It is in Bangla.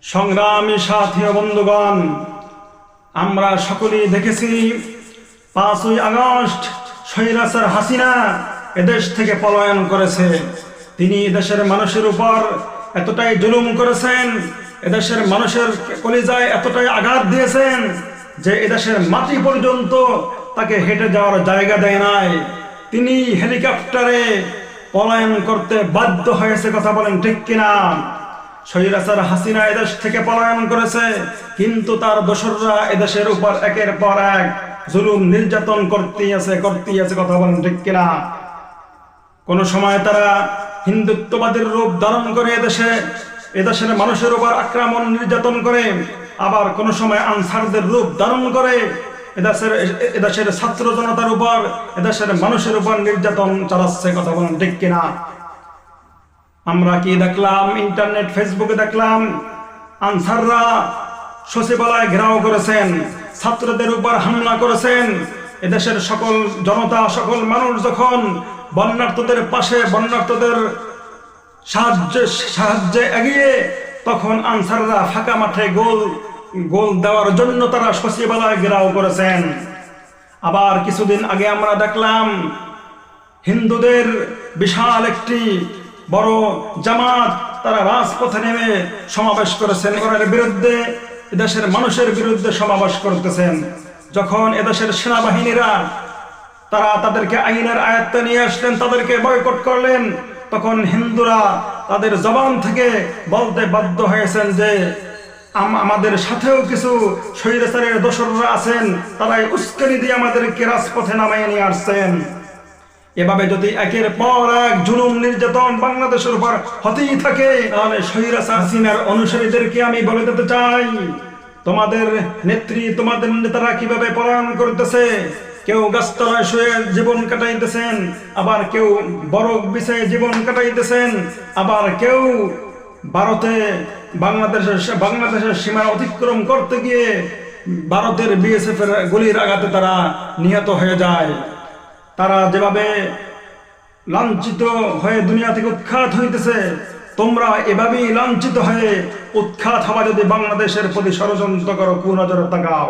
সংগ্রামী সাথী ও বন্ধুগণ, আমরা সকলেই দেখেছি 5ই আগস্ট স্বৈরাচার হাসিনা এদেশ থেকে পলায়ন করেছে। তিনি দেশের মানুষের উপর এতটাই জুলুম করেছেন, এদেশের মানুষের কলিজায় এতটাই আঘাত দিয়েছেন যে এদেশের মাটি পর্যন্ত তাকে হেঁটে যাওয়ার জায়গা দেয় নাই। তিনি হেলিকপ্টারে পলায়ন করতে বাধ্য হয়েছে। কথা বলেন ঠিক কিনা? স্বৈরাচার হাসিনা এদেশ থেকে পলায়ন করেছে, কিন্তু তার দোসররা এদেশের উপর একের পর এক জুলুম নির্যাতন করতেই আছে। কথা বলেন ঠিক কিনা? কোন সময় তারা হিন্দুত্ববাদের রূপ ধারণ করে এদেশের মানুষের উপর আক্রমণ নির্যাতন করে, আবার কোন সময় আনসারদের রূপ ধারণ করে এদেশের ছাত্র জনতার উপর, এদেশের মানুষের উপর নির্যাতন চালাচ্ছে। কথা বলেন ঠিক কিনা? আমরা কি দেখলাম? ইন্টারনেট ফেসবুকে দেখলাম আনসাররা সচিবালয় ঘেরাও করেছেন, ছাত্রদের উপর হামলা করেছেন। এদেশের সকল জনতা, সকল মানুষ যখন বন্যার্তদের পাশে, বন্যার্তদের সাহায্যে এগিয়ে, তখন আনসাররা ফাঁকা মাঠে গোল দেওয়ার জন্য তারা সচিবালয় ঘেরাও করেছেন। আবার কিছুদিন আগে আমরা দেখলাম হিন্দুদের বিশাল একটি বড় জামাত তারা রাজপথে নেমে সমাবেশ করেছেন, এর বিরুদ্ধে, এদেশের মানুষের বিরুদ্ধে সমাবেশ করতেছেন। যখন এদেশের সেনাবাহিনীরা তারা তাদেরকে আইনের আয়ত্তে নিয়ে আসলেন, তাদেরকে বয়কট করলেন, তখন হিন্দুরা তাদের জবান থেকে বলতে বাধ্য হয়েছেন যে আমাদের সাথেও কিছু স্বৈরাচারের দোসররা আছেন, তারাই উস্কানি দিয়ে আমাদেরকে রাজপথে নামিয়ে নিয়ে আসছেন। এভাবে যদি একের পর এক জুলুম নির্যাতন বাংলাদেশের উপর হতেই থাকে, তাহলে স্বৈরাচার হাসিনার অনুসারীদেরকে আমি বলে দিতে চাই, তোমাদের নেত্রী, তোমাদের নেতারা কিভাবে পলায়ন করতেছে। কেউ গাছতলায় শুয়ে জীবন কাটাইতেছেন, আবার কেউ বরফ বিছায় জীবন কাটাইতেছেন, আবার কেউ ভারতে বাংলাদেশের সীমা অতিক্রম করতে গিয়ে ভারতের বিএসএফ এর গুলির আঘাতে তারা নিহত হয়ে যায়। তারা যেভাবে লাঞ্ছিত হয়ে দুনিয়া থেকে উৎখাত হইতেছে, তোমরা এভাবেই লাঞ্ছিত হয়ে উৎখাত হওয়া যদি বাংলাদেশের প্রতি ষড়যন্ত্র করো, কুনজরে তাকাও।